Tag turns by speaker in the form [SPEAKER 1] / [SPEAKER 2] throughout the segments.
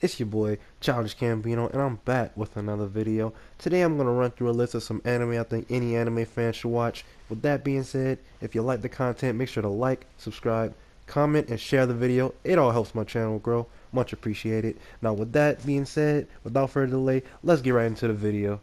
[SPEAKER 1] It's your boy, Childish Gambino, and I'm back with another video. Today I'm going to run through a list of some anime I think any anime fan should watch. With that being said, if you like the content, make sure to like, subscribe, comment, and share the video. It all helps my channel grow. Much appreciated. Now with that being said, without further delay, let's get right into the video.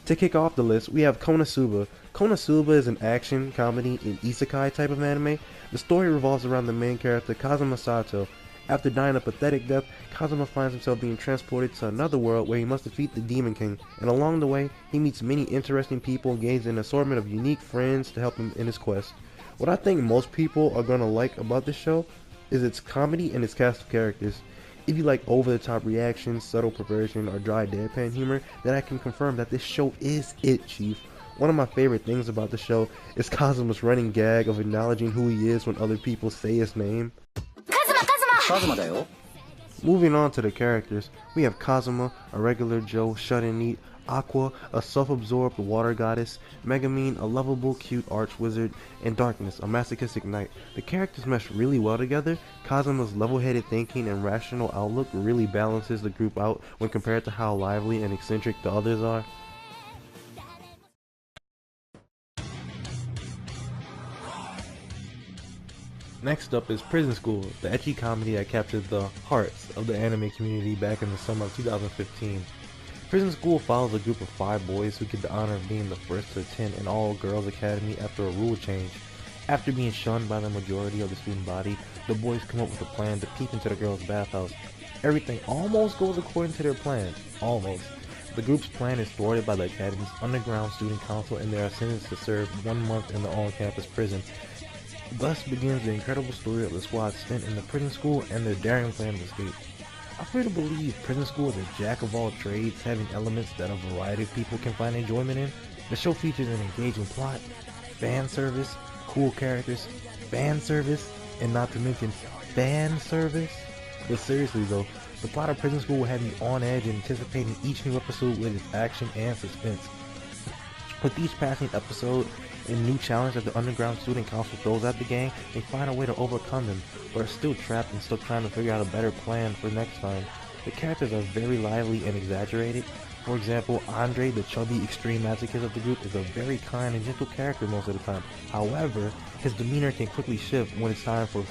[SPEAKER 1] To kick off the list, we have Konosuba. Konosuba is an action, comedy, and isekai type of anime. The story revolves around the main character, Kazuma Sato. After dying a pathetic death, Kazuma finds himself being transported to another world where he must defeat the Demon King, and along the way, he meets many interesting people and gains an assortment of unique friends to help him in his quest. What I think most people are gonna like about this show is its comedy and its cast of characters. If you like over-the-top reactions, subtle perversion, or dry deadpan humor, then I can confirm that this show is it, chief. One of my favorite things about the show is Kazuma's running gag of acknowledging who he is when other people say his name. Kazuma da yo. Moving on to the characters, we have Kazuma, a regular Joe shut-in-neat, Aqua, a self-absorbed water goddess, Megumin, a lovable, cute arch-wizard, and Darkness, a masochistic knight. The characters mesh really well together. Kazuma's level-headed thinking and rational outlook really balances the group out when compared to how lively and eccentric the others are. Next up is Prison School, the ecchi comedy that captured the hearts of the anime community back in the summer of 2015. Prison School follows a group of 5 boys who get the honor of being the first to attend an all-girls academy after a rule change. After being shunned by the majority of the student body, the boys come up with a plan to peek into the girls' bathhouse. Everything almost goes according to their plan. Almost. The group's plan is thwarted by the academy's underground student council, and they are sentenced to serve 1 month in the on-campus prison. Thus begins the incredible story of the squad spent in the prison school and their daring plan of escape. I fear to believe Prison School is a jack of all trades, having elements that a variety of people can find enjoyment in. The show features an engaging plot, fan service, cool characters, fan service, and not to mention fan service. But seriously though, the plot of Prison School will have you on edge and anticipating each new episode with its action and suspense. With each passing episode and new challenge that the underground student council throws at the gang, they find a way to overcome them, but are still trapped and still trying to figure out a better plan for next time. The characters are very lively and exaggerated. For example, Andre, the chubby extreme masochist of the group, is a very kind and gentle character most of the time. However, his demeanor can quickly shift when it's time for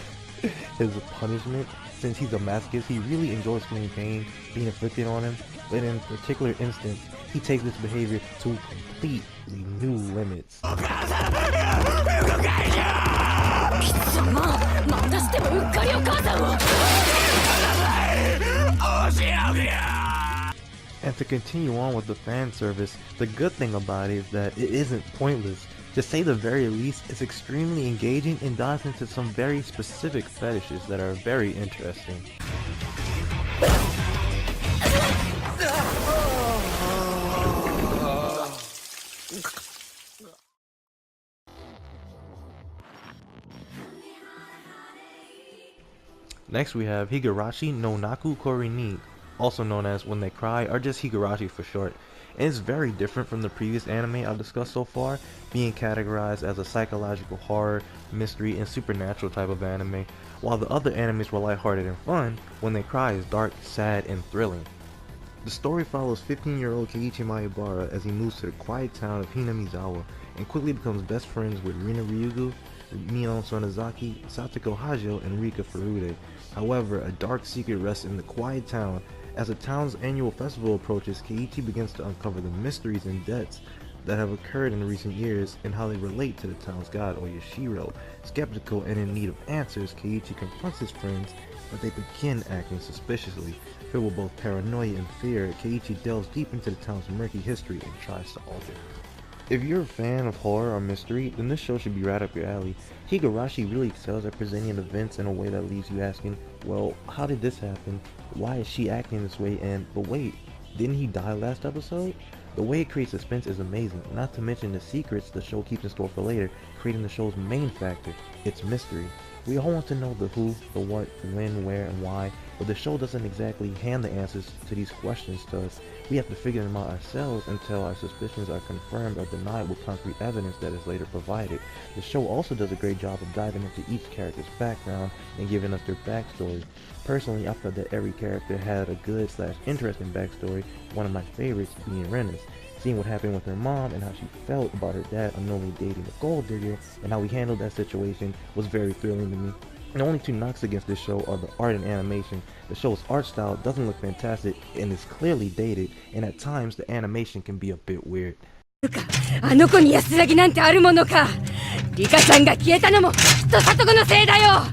[SPEAKER 1] his punishment. Since he's a masochist, he really enjoys feeling pain being inflicted on him, but in a particular instance, he takes this behavior to completely new limits. And to continue on with the fan service, the good thing about it is that it isn't pointless. To say the very least, it's extremely engaging and dives into some very specific fetishes that are very interesting. Next we have Higurashi no Naku Kori ni, also known as When They Cry, or just Higurashi for short. And it's very different from the previous anime I've discussed so far, being categorized as a psychological horror, mystery, and supernatural type of anime. While the other animes were lighthearted and fun, When They Cry is dark, sad, and thrilling. The story follows 15-year-old Keiichi Maebara as he moves to the quiet town of Hinamizawa and quickly becomes best friends with Rina Ryugu, Mion Sonozaki, Satoko Hajo, and Rika Furude. However, a dark secret rests in the quiet town. As the town's annual festival approaches, Keiichi begins to uncover the mysteries and deaths that have occurred in recent years and how they relate to the town's god, Oyashiro. Skeptical and in need of answers, Keiichi confronts his friends, but they begin acting suspiciously. Filled with both paranoia and fear, Keiichi delves deep into the town's murky history and tries to alter it. If you're a fan of horror or mystery, then this show should be right up your alley. Higurashi really excels at presenting events in a way that leaves you asking, well, how did this happen? Why is she acting this way? But wait, didn't he die last episode? The way it creates suspense is amazing, not to mention the secrets the show keeps in store for later, creating the show's main factor, its mystery. We all want to know the who, the what, the when, where, and why, but the show doesn't exactly hand the answers to these questions to us. We have to figure them out ourselves until our suspicions are confirmed or denied with concrete evidence that is later provided. The show also does a great job of diving into each character's background and giving us their backstory. Personally, I felt that every character had a good/interesting backstory, one of my favorites being Renna's. Seeing what happened with her mom and how she felt about her dad unknowingly dating a gold digger and how he handled that situation was very thrilling to me. The only two knocks against this show are the art and animation. The show's art style doesn't look fantastic and is clearly dated, and at times the animation can be a bit weird.
[SPEAKER 2] あの子に安らぎなんてあるものか。リカちゃんが消えたのもきっとサトコのせいだよ。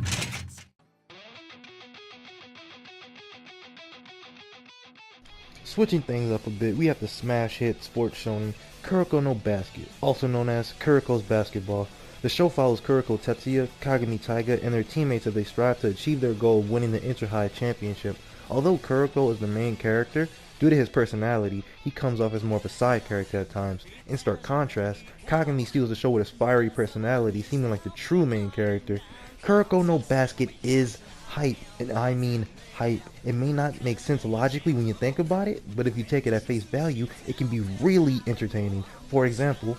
[SPEAKER 1] Switching things up a bit, we have the smash hit sports shonen Kuroko no Basket, also known as Kuroko's Basketball. The show follows Kuroko Tetsuya, Kagami Taiga, and their teammates as they strive to achieve their goal of winning the Inter-High Championship. Although Kuroko is the main character, due to his personality, he comes off as more of a side character at times. In stark contrast, Kagami steals the show with his fiery personality, seeming like the true main character. Kuroko no Basket is hype, and I mean hype. It may not make sense logically when you think about it, but if you take it at face value, it can be really entertaining. For example,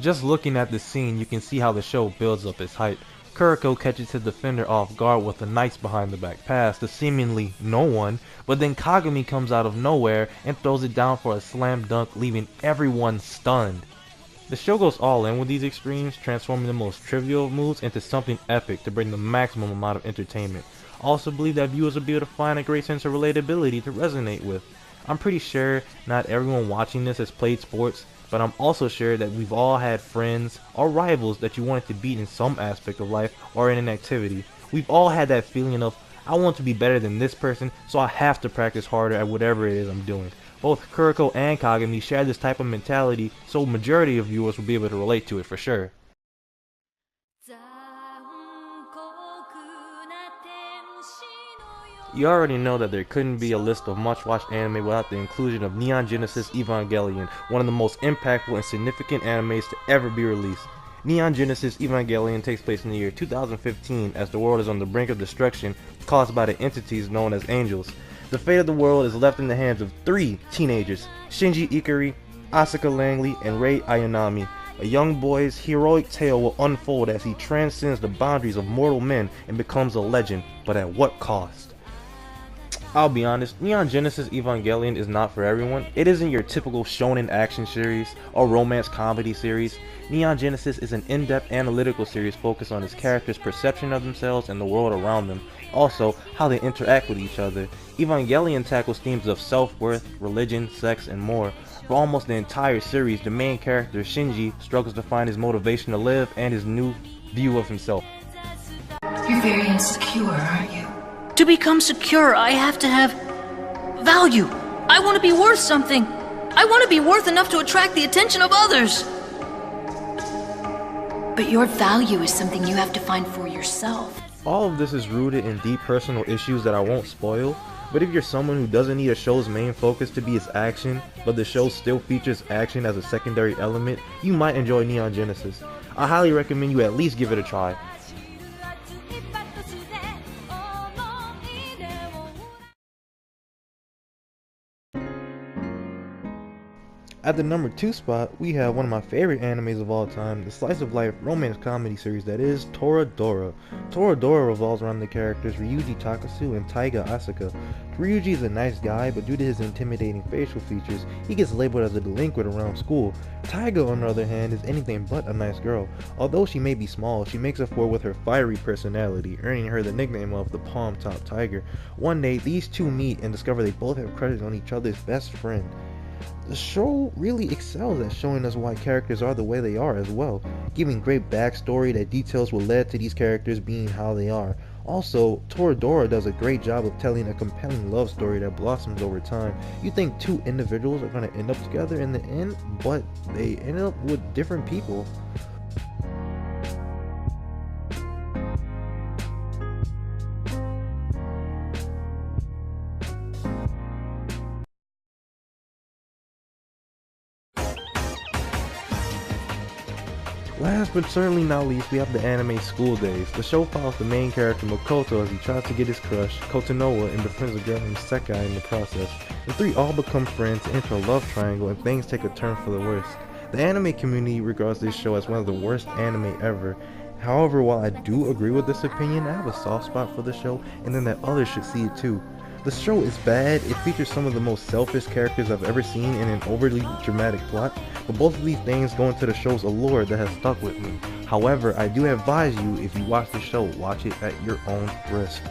[SPEAKER 1] just looking at the scene, you can see how the show builds up its hype. Kuroko catches his defender off guard with a nice behind the back pass to seemingly no one, but then Kagami comes out of nowhere and throws it down for a slam dunk, leaving everyone stunned. The show goes all in with these extremes, transforming the most trivial moves into something epic to bring the maximum amount of entertainment. I also believe that viewers will be able to find a great sense of relatability to resonate with. I'm pretty sure not everyone watching this has played sports, but I'm also sure that we've all had friends or rivals that you wanted to beat in some aspect of life or in an activity. We've all had that feeling of, I want to be better than this person, so I have to practice harder at whatever it is I'm doing. Both Kuroko and Kagami share this type of mentality, so majority of viewers will be able to relate to it for sure. You already know that there couldn't be a list of much-watched anime without the inclusion of Neon Genesis Evangelion, one of the most impactful and significant animes to ever be released. Neon Genesis Evangelion takes place in the year 2015 as the world is on the brink of destruction caused by the entities known as angels. The fate of the world is left in the hands of three teenagers, Shinji Ikari, Asuka Langley, and Rei Ayanami. A young boy's heroic tale will unfold as he transcends the boundaries of mortal men and becomes a legend, but at what cost? I'll be honest, Neon Genesis Evangelion is not for everyone. It isn't your typical shonen action series or romance comedy series. Neon Genesis is an in-depth analytical series focused on its characters' perception of themselves and the world around them, also how they interact with each other. Evangelion tackles themes of self-worth, religion, sex, and more. For almost the entire series, the main character, Shinji, struggles to find his motivation to live and his new view of himself.
[SPEAKER 3] You're very insecure, aren't you? To become secure, I have to have value. I want to be worth something. I want to be worth enough to attract the attention of others. But your value is something you have to find for yourself.
[SPEAKER 1] All of this is rooted in deep personal issues that I won't spoil, but if you're someone who doesn't need a show's main focus to be its action, but the show still features action as a secondary element, you might enjoy Neon Genesis. I highly recommend you at least give it a try. At the number 2 spot, we have one of my favorite animes of all time, the slice of life romance comedy series that is Toradora. Toradora revolves around the characters Ryuji Takasu and Taiga Asuka. Ryuji is a nice guy, but due to his intimidating facial features, he gets labeled as a delinquent around school. Taiga, on the other hand, is anything but a nice girl. Although she may be small, she makes up for it with her fiery personality, earning her the nickname of the Palm Top Tiger. One day, these two meet and discover they both have crushes on each other's best friend. The show really excels at showing us why characters are the way they are as well, giving great backstory that details what led to these characters being how they are. Also, Toradora does a great job of telling a compelling love story that blossoms over time. You think two individuals are going to end up together in the end, but they end up with different people. Last but certainly not least, we have the anime School Days. The show follows the main character Makoto as he tries to get his crush, Kotonoa, and befriends a girl named Sekai in the process. The three all become friends, enter a love triangle, and things take a turn for the worse. The anime community regards this show as one of the worst anime ever. However, while I do agree with this opinion, I have a soft spot for the show, and then that others should see it too. The show is bad, it features some of the most selfish characters I've ever seen in an overly dramatic plot, but both of these things go into the show's allure that has stuck with me. However, I do advise you, if you watch the show, watch it at your own risk.